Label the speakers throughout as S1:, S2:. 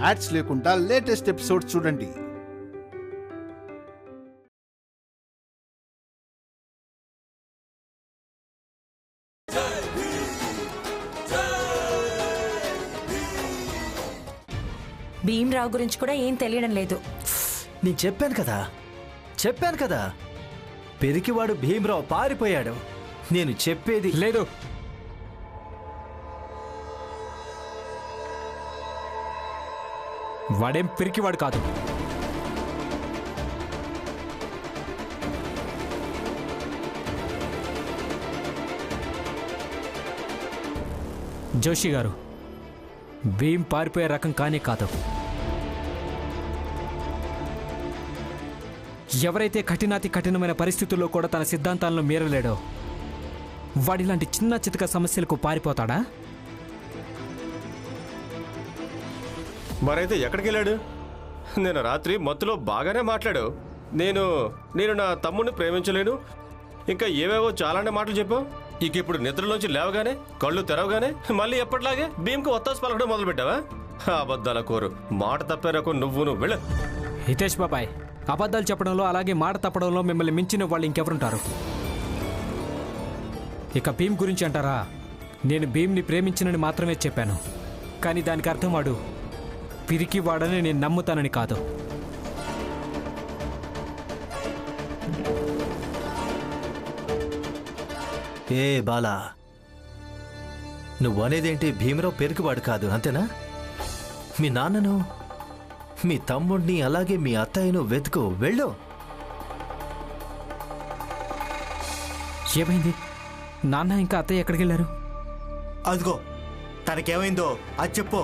S1: Ads లేకుండా latest episodes చూడండి.
S2: భీమరావు గురించి కూడా ఏం తెలియడం లేదు.
S3: నేను చెప్పాను కదా పెరికివాడు భీమరావు పారిపోయాడు. నేను చెప్పేది
S4: లేదు. వాడేం పిరికివాడు కాదు. జోషి గారు, భీమ్ పారిపోయే రకం కానే కాదు. ఎవరైతే కఠినాతి కఠినమైన పరిస్థితుల్లో కూడా తన సిద్ధాంతాలను మీరలేడో వాడిలాంటి చిన్న చితక సమస్యలకు పారిపోతాడా?
S5: మరైతే ఎక్కడికి వెళ్ళాడు? నేను రాత్రి మత్తులో బాగానే మాట్లాడు. నేను నా తమ్ముడిని ప్రేమించలేను, ఇంకా ఏవేవో చాలానే మాటలు చెప్పావు. ఇక ఇప్పుడు నిద్రలోంచి లేవగానే కళ్ళు తెరవగానే మళ్ళీ ఎప్పటిలాగే భీమ్కి ఒత్తాసు పలకడం మొదలు పెట్టావా? అబద్ధాల కోరు, మాట తప్పారకు నువ్వు వెళ్ళు.
S4: హితేష్ బాబాయ్, అబద్ధాలు చెప్పడంలో అలాగే మాట తప్పడంలో మిమ్మల్ని మించిన వాళ్ళు ఇంకెవరుంటారు? ఇక భీమ్ గురించి అంటారా? నేను భీమ్ని ప్రేమించినని మాత్రమే చెప్పాను, కానీ దానికి అర్థం వాడు పిరికి వాడని నేను నమ్ముతానని కాదు.
S3: ఏ బాలా, నువ్వు అనేదేంటి? భీమరావు పెరికివాడు కాదు అంతేనా? మీ నాన్నను, మీ తమ్ముడిని, అలాగే మీ అత్తయ్యను వెతుకు, వెళ్ళు.
S4: ఏమైంది? నాన్న ఇంకా అత్తయ్య ఎక్కడికి వెళ్ళారు?
S6: అదిగో తనకేమైందో అది చెప్పు.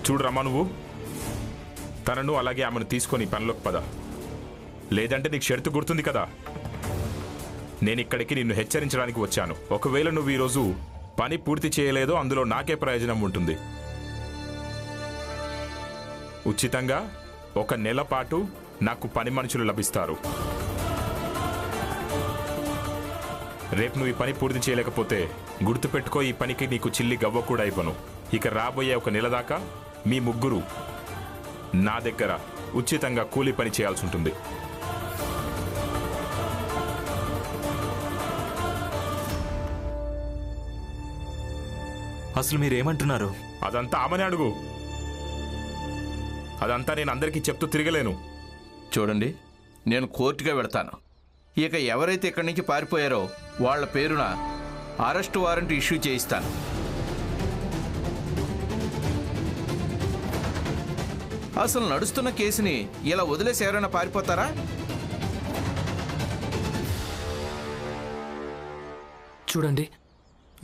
S7: చూడరమ్మా, నువ్వు తనను అలాగే ఆమెను తీసుకొని పనిలోకి పద, లేదంటే నీకు షరతు గుర్తుంది కదా. నేను ఇక్కడికి నిన్ను హెచ్చరించడానికి వచ్చాను. ఒకవేళ నువ్వు ఈరోజు పని పూర్తి చేయలేదో అందులో నాకే ప్రయోజనం ఉంటుంది. ఉచితంగా 1 నెల పాటు నాకు పని మనుషులు లభిస్తారు. రేపు నువ్వు ఈ పని పూర్తి చేయలేకపోతే గుర్తుపెట్టుకో, ఈ పనికి నీకు చిల్లి గవ్వ కూడా ఇవ్వను. ఇక రాబోయే 1 నెల దాకా మీ ముగ్గురు నా దగ్గర ఉచితంగా కూలీ పని చేయాల్సి ఉంటుంది.
S8: అసలు మీరేమంటున్నారు?
S7: అదంతా ఆమెనే అడుగు. అదంతా నేను అందరికీ చెప్తూ తిరగలేను.
S9: చూడండి, నేను కోర్టుగా వెళతాను. ఇక ఎవరైతే ఇక్కడి నుంచి పారిపోయారో వాళ్ళ పేరున అరెస్ట్ వారెంట్ ఇష్యూ చేయిస్తాను. అసలు నడుస్తున్న కేసుని ఇలా వదిలేసి ఎవరైనా పారిపోతారా?
S10: చూడండి,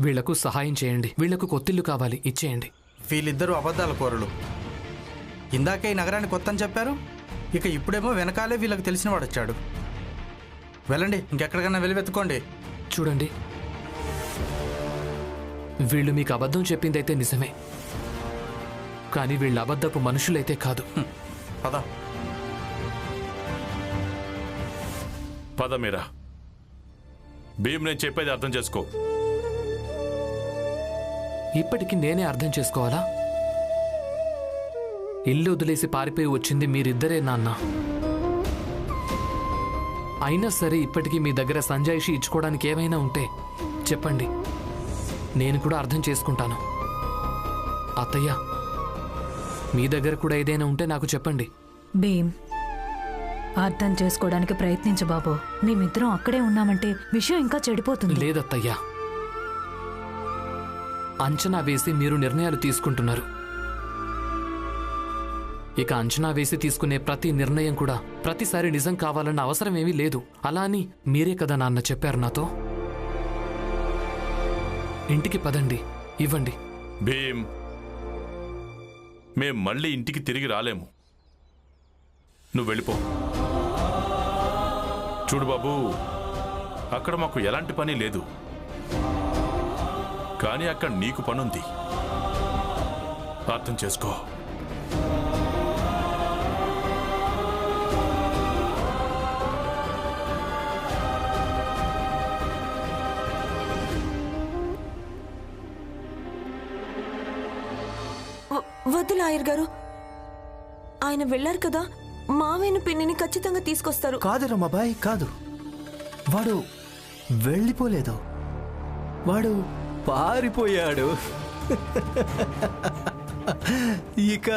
S10: వీళ్లకు సహాయం చేయండి. వీళ్లకు కొత్తిల్లు కావాలి, ఇచ్చేయండి.
S6: వీళ్ళిద్దరూ అబద్ధాల కోరలు. ఇందాకే ఈ నగరానికి కొత్త అని చెప్పారు, ఇక ఇప్పుడేమో వెనకాలే వీళ్ళకి తెలిసిన వాడు వచ్చాడు. వెళ్ళండి, ఇంకెక్కడికైనా వెళ్ళి వెతుక్కోండి.
S10: చూడండి, వీళ్ళు మీకు అబద్ధం చెప్పిందైతే నిజమే, కానీ వీళ్ళ అబద్ధపు మనుషులైతే కాదు.
S6: పద
S11: పద మీరా. భీమ్, నేను చెప్పేది అర్థం చేసుకో.
S10: ఇప్పటికి నేనే అర్థం చేసుకోవాలా? ఇల్లు వదిలేసి పారిపోయి వచ్చింది మీరిద్దరే నాన్న. అయినా సరే ఇప్పటికీ మీ దగ్గర సంజాయిషి ఇచ్చుకోవడానికి ఏమైనా ఉంటే చెప్పండి, నేను కూడా అర్థం చేసుకుంటాను. అత్తయ్య, మీ దగ్గర కూడా ఏదైనా ఉంటే నాకు చెప్పండి.
S2: భీమ్, అర్థం చేసుకోవడానికి ప్రయత్నించు బాబు. మేమిద్దరం అక్కడే ఉన్నామంటే విషయం ఇంకా చెడిపోతుంది.
S10: లేదత్తయ్యా, అంచనా వేసి మీరు నిర్ణయాలు తీసుకుంటున్నారు. ఇక అంచనా వేసి తీసుకునే ప్రతి నిర్ణయం కూడా ప్రతిసారి నిజం కావాలన్న అవసరం ఏమీ లేదు. అలా అని మీరే కదా నాన్న చెప్పారు నాతో. ఇంటికి పదండి, ఇవ్వండి.
S11: భీమ్, మేం మళ్ళీ ఇంటికి తిరిగి రాలేము. నువ్వు వెళ్ళిపో. చూడు బాబు, అక్కడ మాకు ఎలాంటి పని లేదు, కానీ అక్కడ నీకు పనుంది. అర్థం చేసుకో.
S8: వద్దు లాయర్ గారు, ఆయన వెళ్ళారు కదా, మావయ్యను పిన్నిని ఖచ్చితంగా తీసుకొస్తారు.
S3: కాదు రమాబాయ్, కాదు. వాడు వెళ్ళిపోలేదు, వాడు పారిపోయాడు. ఇక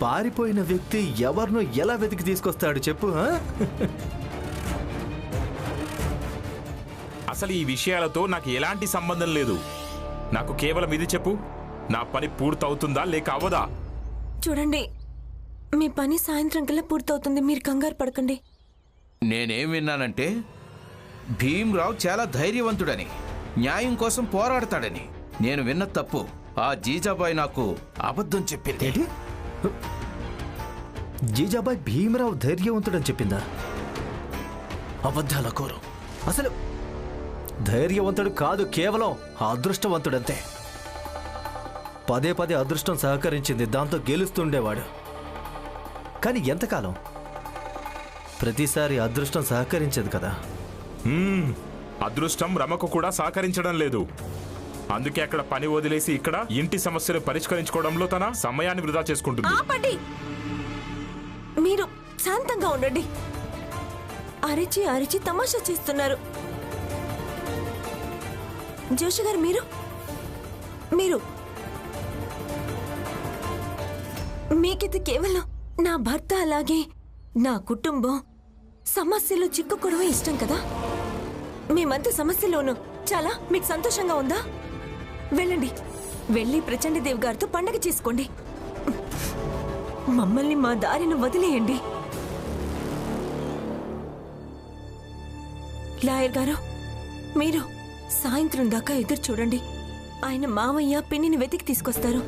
S3: పారిపోయిన వ్యక్తి ఎవరినో ఎలా వెతికి తీసుకొస్తాడు చెప్పు?
S7: అసలు ఈ విషయాలతో నాకు ఎలాంటి సంబంధం లేదు. నాకు కేవలం ఇది చెప్పు, నా పని పూర్తవుతుందా లేక అవ్వదా?
S8: చూడండి, మీ పని సాయంత్రం కల్లా పూర్తవుతుంది, మీరు కంగారు పడకండి.
S9: నేనేం విన్నానంటే భీమ్రావు చాలా ధైర్యవంతుడని, న్యాయం కోసం పోరాడతాడని. నేను విన్న తప్పు. ఆ జీజాబాయ్ నాకు అబద్ధం చెప్పింది.
S3: జీజాబాయ్ భీమరావు ధైర్యవంతుడని చెప్పిందా? అబద్ధాల కోరు. అసలు ధైర్యవంతుడు కాదు, కేవలం అదృష్టవంతుడంతే. పదే పదే అదృష్టం సహకరించింది, దాంతో గెలుస్తుండేవాడు. కానీ ఎంతకాలం? ప్రతిసారి అదృష్టం సహకరించదు కదా.
S7: అదృష్టం రమకు కూడా సహకరించడం లేదు. అందుకే అక్కడ పని వదిలేసి ఇక్కడ ఇంటి సమస్యలు పరిష్కరించుకోవడంలో తన సమయాన్ని వృధా చేసుకుంటుంది.
S8: ఆపండి, మీరు శాంతంగా ఉండండి. అరిచి అరిచి తమాషా చేస్తున్నారు. జోషి గారు, మీరు మీకిది కేవలం నా భర్త అలాగే నా కుటుంబం సమస్యలో చిక్కుకోవడమే ఇష్టం కదా. మేమంత సమస్యలోనూ చాలా మీకు సంతోషంగా ఉందా? వెళ్ళండి, వెళ్ళి ప్రచండదేవ్ గారితో పండగ చేసుకోండి. మమ్మల్ని మా దారిని వదిలేయండి. లాయర్ గారు, మీరు సాయంత్రం దాకా ఎదురు చూడండి. ఆయన మావయ్య పిన్నిని వెతికి తీసుకొస్తారు.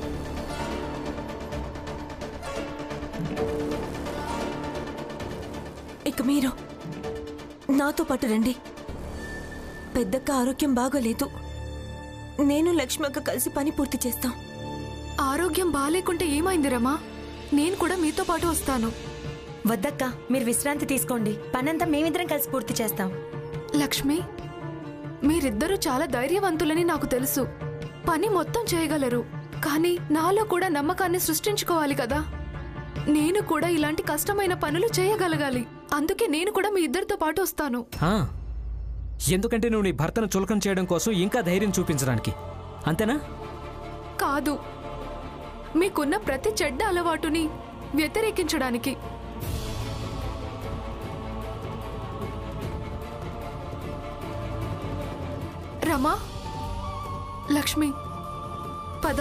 S8: ఇక మీరు నాతో పాటు రండి. పెద్దక్క ఆరోగ్యం బాగోలేదు. నేను లక్ష్మక్క కలిసి పని పూర్తి చేస్తాం.
S12: ఆరోగ్యం బాగాలేకుంటే ఏమైంది రమా? నేను కూడా మీతో పాటు వస్తాను.
S13: వద్దక్క, మీరు విశ్రాంతి తీసుకోండి. పనంతా మేమిద్దరం కలిసి పూర్తి చేస్తాం.
S12: లక్ష్మి, మీరిద్దరూ చాలా ధైర్యవంతులని నాకు తెలుసు. పని మొత్తం చేయగలరు. కానీ నాలో కూడా నమ్మకాన్ని సృష్టించుకోవాలి కదా. నేను కూడా ఇలాంటి కష్టమైన పనులు చేయగలగాలి. అందుకే నేను కూడా మీ ఇద్దరితో పాటు వస్తాను.
S4: ఎందుకంటే నువ్వు నీ భర్తను చులకన చేయడం కోసం ఇంకా ధైర్యం చూపించడానికి, అంతేనా?
S12: కాదు, మీకున్న ప్రతి చెడ్డ అలవాటుని వ్యతిరేకించడానికి. రమా, లక్ష్మి, పద.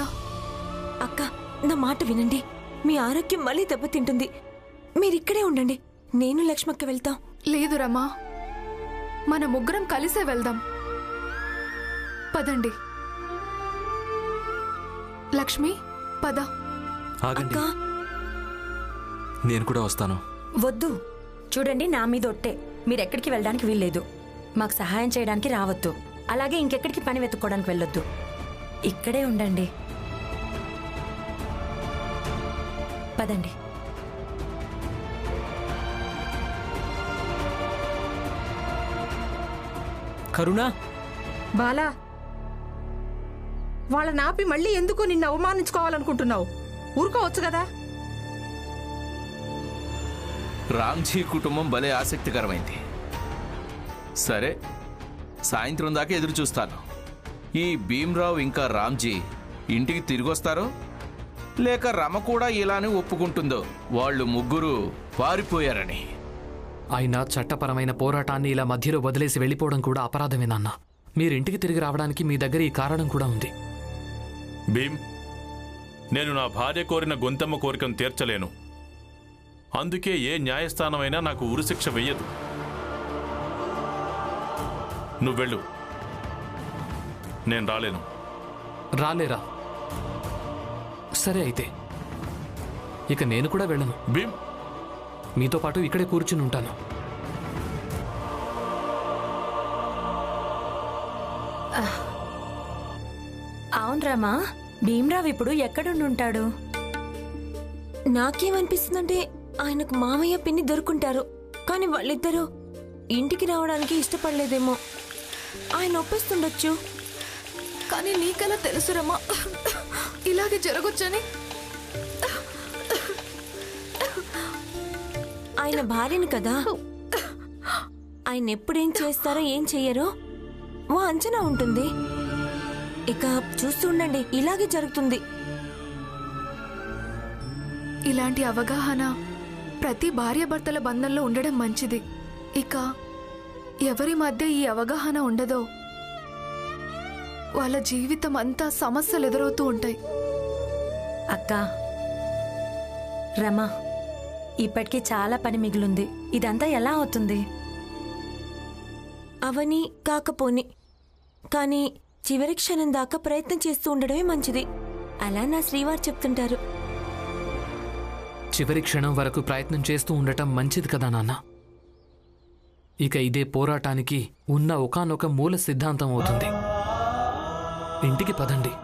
S8: అక్క, నా మాట వినండి. మీ ఆరోగ్యం మళ్ళీ దెబ్బతింటుంది. మీరిక్కడే ఉండండి, నేను లక్ష్మక్క వెళ్తాం.
S12: లేదు రమా, మన ముగ్గురం కలిసే వెళ్దాం. పదండి. లక్ష్మి, పద.
S10: ఆగండి, నేను కూడా వస్తాను.
S13: వద్దు, చూడండి, నా మీద ఒట్టే. మీరెక్కడికి వెళ్ళడానికి వీల్లేదు. మాకు సహాయం చేయడానికి రావద్దు. అలాగే ఇంకెక్కడికి పని వెతుక్కోవడానికి వెళ్ళొద్దు. ఇక్కడే ఉండండి. పదండి.
S4: కరుణా,
S14: బాలా, వాళ్ళ నాపి మళ్ళీ ఎందుకు నిన్ను అవమానించుకోవాలనుకుంటున్నావు? ఊరుకోవచ్చు కదా.
S9: రామ్జీ కుటుంబం భలే ఆసక్తికరమైంది. సరే, సాయంత్రం దాకా ఎదురు చూస్తాను. ఈ భీమ్రావు ఇంకా రామ్జీ ఇంటికి తిరిగొస్తారో లేక రమ కూడా ఇలానే ఒప్పుకుంటుందో. వాళ్ళు ముగ్గురు పారిపోయారని.
S10: అయినా చట్టపరమైన పోరాటాన్ని ఇలా మధ్యలో వదిలేసి వెళ్ళిపోవడం కూడా అపరాధమే నాన్న. మీరింటికి తిరిగి రావడానికి మీ దగ్గర ఈ కారణం కూడా ఉంది.
S11: భీమ్, నేను నా భార్య కోరిన గొంతమ్మ కోరికను తీర్చలేను. అందుకే ఏ న్యాయస్థానమైనా నాకు ఉరిశిక్ష వెయ్యదు. నువ్వెళ్ళు, నేను రాలేను.
S10: రాలేరా? సరే అయితే, ఇక నేను కూడా వెళ్ళను.
S11: భీమ్,
S10: మీతో పాటు ఇక్కడే కూర్చుని ఉంటాను.
S13: అవును రామా, భీమ్రావ్ ఇప్పుడు ఎక్కడుంటాడు?
S8: నాకేమనిపిస్తుందంటే ఆయనకు మామయ్య పిన్ని దొరుకుంటారు. కానీ వాళ్ళిద్దరూ ఇంటికి రావడానికి ఇష్టపడలేదేమో. ఆయన ఒప్పిస్తుండొచ్చు.
S12: కానీ నీకెలా తెలుసు రమా? ఇలా ఇలాగే జరగొచ్చని.
S8: ఆయన భార్యను కదా, ఆయన ఎప్పుడేం చేస్తారో ఏం చెయ్యరో ఓ అంచనా ఉంటుంది. ఇక చూస్తూ ఉండండి, ఇలాగే జరుగుతుంది.
S12: ఇలాంటి అవగాహన ప్రతి భార్యాభర్తల బంధంలో ఉండడం మంచిది. ఇక ఎవరి మధ్య ఈ అవగాహన ఉండదో వాళ్ళ జీవితం అంతా సమస్యలు ఎదురవుతూ ఉంటాయి.
S13: అక్క, రమ, ఇప్పటికీ చాలా పని మిగిలింది. ఇదంతా ఎలా అవుతుంది?
S8: అవని కాకపోని, కానీ చివరి క్షణం దాకా ప్రయత్నం చేస్తూ ఉండడమే మంచిది. అలా నా శ్రీవారు చెప్తుంటారు.
S10: చివరి క్షణం వరకు ప్రయత్నం చేస్తూ ఉండటం మంచిది కదా నాన్న. ఇక ఇదే పోరాటానికి ఉన్న ఒకానొక మూల సిద్ధాంతం అవుతుంది. ఇంటికి పదండి.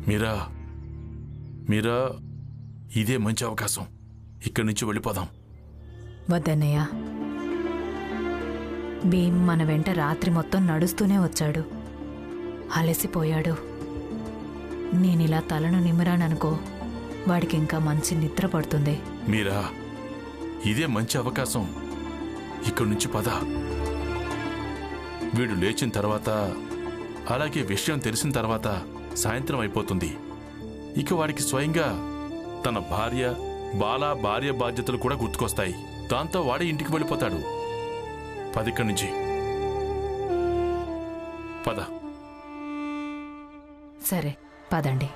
S11: మీరా, మీరా, ఇదే మంచి అవకాశం. ఇక్కడి నుంచి వెళ్ళిపోదాం.
S2: వద్దన్నయ్య, భీమ్ మన వెంట రాత్రి మొత్తం నడుస్తూనే వచ్చాడు. అలసిపోయాడు. నేనిలా తలను నిమిరాననుకో, వాడికి ఇంకా మంచి నిద్ర పడుతుంది.
S11: మీరా, ఇదే మంచి అవకాశం. ఇక్కడి నుంచి పద. వీడు లేచిన తర్వాత, అలాగే విషయం తెలిసిన తర్వాత సాయంత్రం అయిపోతుంది. ఇక వాడికి స్వయంగా తన భార్య బాధ్యతలు కూడా గుర్తుకొస్తాయి. దాంతో వాడే ఇంటికి వెళ్ళిపోతాడు. పదిక్కడి నుంచి పద.
S2: సరే, పదండి.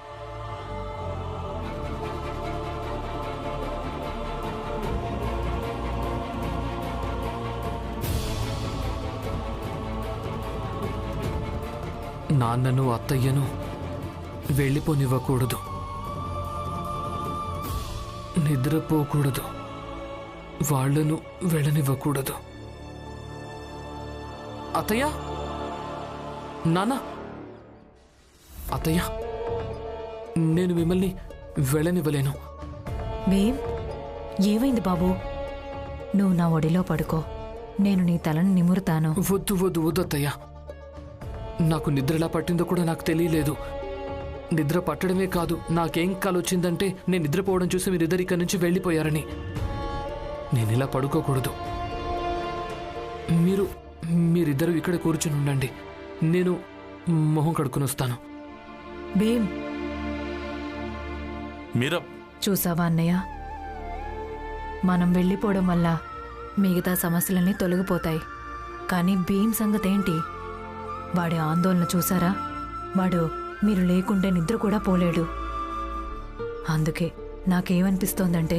S10: నాన్నను అత్తయ్యను వెళ్ళిపోనివ్వకూడదు, నిద్రపోకూడదు, వాళ్లను వెళ్ళనివ్వకూడదు. అత్తయ్య, నాన్న, అత్తయ్య, నేను మిమ్మల్ని వెళ్ళనివ్వలేను.
S2: భీమ్, ఏమైంది బాబు? నువ్వు నా ఒడిలో పడుకో, నేను నీ తలను నిమురుతాను.
S10: వద్దు వద్దు వద్దు అత్తయ్య. నాకు నిద్ర ఎలా పట్టిందో కూడా నాకు తెలియలేదు. నిద్ర పట్టడమే కాదు, నాకేం కాలొచ్చిందంటే నేను నిద్రపోవడం చూసి మీరిద్దరు ఇక్కడి నుంచి వెళ్ళిపోయారని. నేను ఇలా పడుకోకూడదు. మీరిద్దరూ ఇక్కడ కూర్చుని ఉండండి, నేను మొహం కడుక్కుని వస్తాను.
S2: భీమ్,
S11: మీరా,
S2: చూసావా అన్నయ్య, మనం వెళ్ళిపోవడం వల్ల మిగతా సమస్యలన్నీ తొలగిపోతాయి. కానీ భీమ్ సంగతేంటి? వాడి ఆందోళన చూసారా? వాడు మీరు లేకుంటే నిద్ర కూడా పోలేడు. అందుకే నాకేమనిపిస్తోందంటే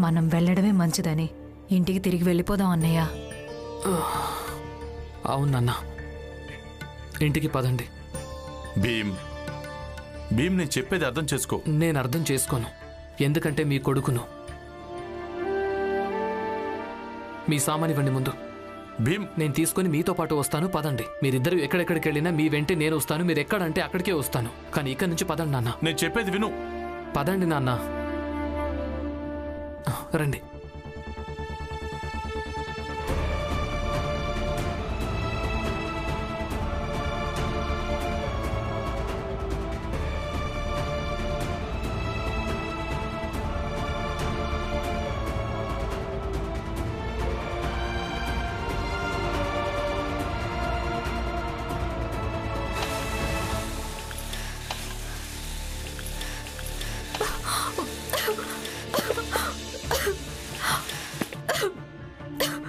S2: మనం వెళ్ళడమే మంచిదని. ఇంటికి తిరిగి వెళ్ళిపోదాం అన్నయ్య.
S10: అవునన్నా, ఇంటికి పదండి.
S11: భీమ్ భీమ్ నేను చెప్పేది అర్థం చేసుకో.
S10: నేను అర్థం చేసుకోను, ఎందుకంటే మీ కొడుకును. మీ సామాన్ ఇవ్వండి ముందు.
S11: భీమ్
S10: నేను తీసుకుని మీతో పాటు వస్తాను, పదండి. మీరిద్దరు ఎక్కడెక్కడికి వెళ్ళినా మీ వెంటే నేను వస్తాను, మీరు ఎక్కడంటే అక్కడికే వస్తాను. కానీ ఇక్కడి నుంచి పదండి నాన్న.
S11: నేను చెప్పేది విను.
S10: పదండి నాన్న, రండి.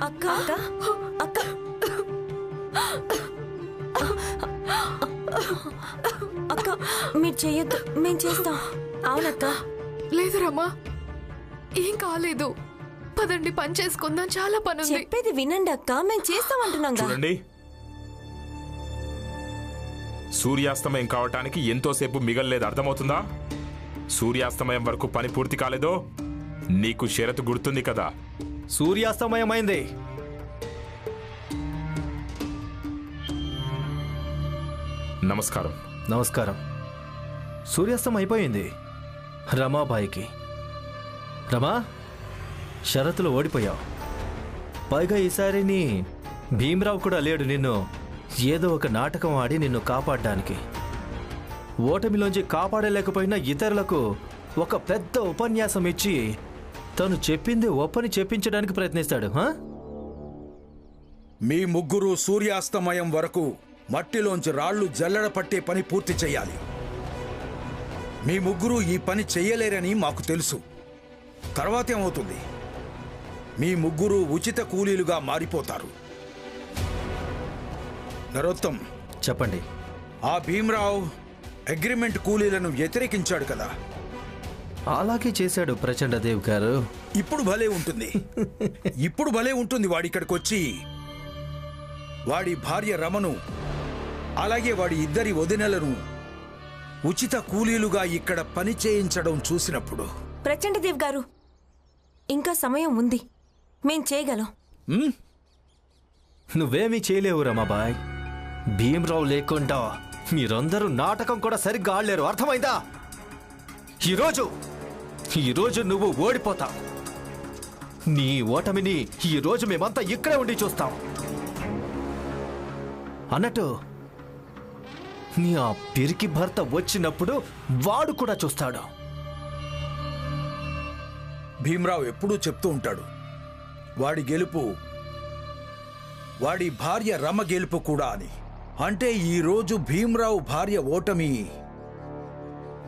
S8: అక్క అక్క అక్క మీరు చెయ్యొద్దు, మేము చేస్తాం. అవునక్క.
S12: లేదు రమ్మా, ఏం కాలేదు. పదండి, పని చేసుకుందాం, చాలా పని ఉంది.
S8: చెప్పేది వినండి అక్క, మేము చేస్తామంటున్నాం.
S7: చూడండి, సూర్యాస్తమయం కావటానికి ఎంతోసేపు మిగల్లేదు, అర్థమవుతుందా? సూర్యాస్తమయం వరకు పని పూర్తి కాలేదో నీకు షరతు గుర్తుంది కదా?
S3: సూర్యాస్తమయమైంది.
S7: నమస్కారం.
S3: నమస్కారం. సూర్యాస్తం అయిపోయింది రమాబాయికి. రమా, షరతులు ఓడిపోయావు. పైగా ఈసారి నీ భీమరావు కూడా లేడు నిన్ను ఏదో ఒక నాటకం ఆడి నిన్ను కాపాడడానికి. ఓటమిలోంచి కాపాడలేకపోయినా ఇతరులకు ఒక పెద్ద ఉపన్యాసం ఇచ్చి తను చెప్పింది ఒప్పని చెప్పించడానికి ప్రయత్నిస్తాడు.
S15: మీ ముగ్గురు సూర్యాస్తమయం వరకు మట్టిలోంచి రాళ్లు జల్లెడ పట్టే పని పూర్తి చెయ్యాలి. మీ ముగ్గురు ఈ పని చెయ్యలేరని మాకు తెలుసు. తర్వాత ఏమవుతుంది? మీ ముగ్గురు ఉచిత కూలీలుగా మారిపోతారు. నరోత్తం,
S3: చెప్పండి.
S15: ఆ భీమరావు అగ్రిమెంట్ కూలీలను వ్యతిరేకించాడు కదా?
S3: అలాగే చేశాడు ప్రచండదేవ్ గారు.
S15: ఇప్పుడు భలే ఉంటుంది. ఇప్పుడు భలే ఉంటుంది వాడిక్కడికి వచ్చి వాడి భార్య రమను అలాగే వాడి ఇద్దరి వదినలను ఉచిత కూలీలుగా ఇక్కడ పని చేయించడం చూసినప్పుడు.
S8: ప్రచండదేవ్ గారు, ఇంకా సమయం ఉంది, మేం చేయగలం.
S3: నువ్వేమీ చేయలేవు రమాబాయ్. భీమరావు లేకుండా మీరందరూ నాటకం కూడా సరిగ్గా ఆడలేరు, అర్థమైందా? ఈరోజు నువ్వు ఓడిపోతావు. నీ ఓటమిని ఈరోజు మేమంతా ఇక్కడే ఉండి చూస్తాం. అన్నట్టు నీ ఆ పిరికి భర్త వచ్చినప్పుడు వాడు కూడా చూస్తాడు.
S15: భీమరావు ఎప్పుడూ చెప్తూ ఉంటాడు, వాడి గెలుపు వాడి భార్య రమ గెలుపు కూడా అని. అంటే ఈరోజు భీమరావు భార్య ఓటమి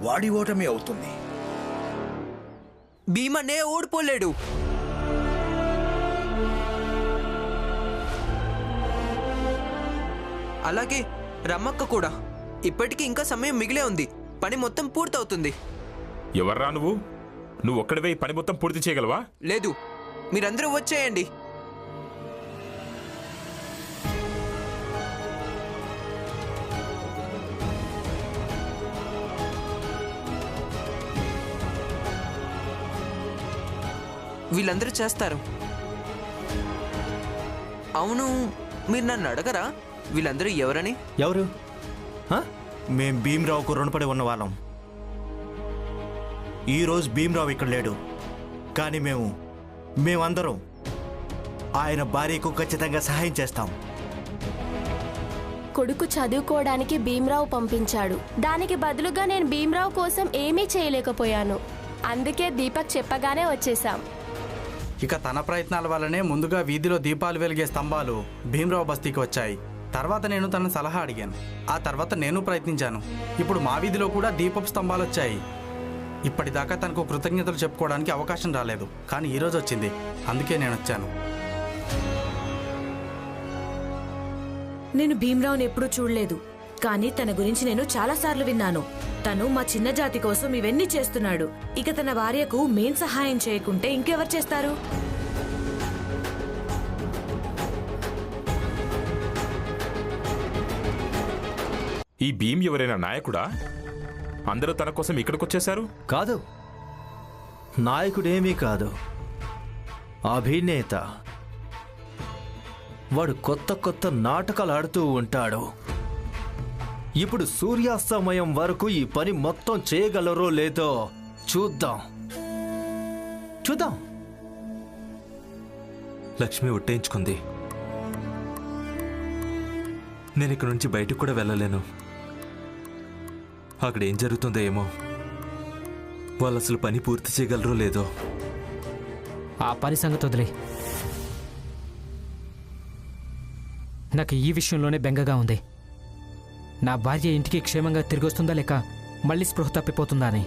S15: వాడి ఓటమి అవుతుంది.
S16: భీమనే ఓడిపోలేడు. అలాగే రమ్మక్క కూడా. ఇప్పటికీ ఇంకా సమయం మిగిలే ఉంది, పని మొత్తం పూర్తవుతుంది.
S7: ఎవర్రా నువ్వు? నువ్వు ఒక్కడివే పని మొత్తం పూర్తి చేయగలవా?
S16: లేదు, మీరందరూ వచ్చేయండి. వీళ్ళందరూ చేస్తారు. అవును, మీరు నన్ను అడగరా వీళ్ళందరూ ఎవరని?
S3: ఎవరు?
S17: మేం భీమరావుకు రుణపడి ఉన్న వాళ్ళం. ఈరోజు భీమరావు ఇక్కడ లేడు, కానీ మేమందరం ఆయన భార్యకు ఖచ్చితంగా సహాయం చేస్తాం.
S18: కొడుకు చదువుకోవడానికి భీమరావు పంపించాడు. దానికి బదులుగా నేను భీమరావు కోసం ఏమీ చేయలేకపోయాను. అందుకే దీపక్ చెప్పగానే వచ్చేసాం.
S6: ఇక తన ప్రయత్నాల వల్లనే ముందుగా వీధిలో దీపాలు వెలిగే స్తంభాలు భీమరావు బస్తీకి వచ్చాయి. తర్వాత నేను తన సలహా అడిగాను. ఆ తర్వాత నేను ప్రయత్నించాను. ఇప్పుడు మా వీధిలో కూడా దీపపు స్తంభాలు వచ్చాయి. ఇప్పటిదాకా తనకు కృతజ్ఞతలు చెప్పుకోవడానికి అవకాశం రాలేదు, కానీ ఈరోజు వచ్చింది. అందుకే నేను వచ్చాను.
S19: నేను భీమరావుని ఎప్పుడూ చూడలేదు, కానీ తన గురించి నేను చాలాసార్లు విన్నాను. తను మా చిన్న జాతి కోసం ఇవన్నీ చేస్తున్నాడు. ఇక తన భార్యకు మేం సహాయం చేయకుంటే ఇంకెవరు చేస్తారు?
S7: ఈ భీమ్ ఎవరైనా నాయకుడా? అందరూ తన కోసం ఇక్కడికి వచ్చేశారు.
S3: కాదు, నాయకుడేమీ కాదు, అభినేత. వాడు కొత్త కొత్త నాటకాలు ఆడుతూ ఉంటాడు. ఇప్పుడు సూర్యాస్తమయం వరకు ఈ పని మొత్తం చేయగలరో లేదో చూద్దాం.
S20: లక్ష్మి ఒట్టేయించుకుంది. నేను ఇక్కడి నుంచి బయటకు కూడా వెళ్ళలేను. అక్కడ ఏం జరుగుతుందో ఏమో. వాళ్ళు అసలు పని పూర్తి చేయగలరో లేదో.
S4: ఆ పని సంగతి వదిలే. నాకు ఈ విషయంలోనే బెంగగా ఉంది. నా భార్య ఇంటికి క్షేమంగా తిరిగి వస్తుందా లేక మళ్ళీ స్పృహ తప్పిపోతుందా అని.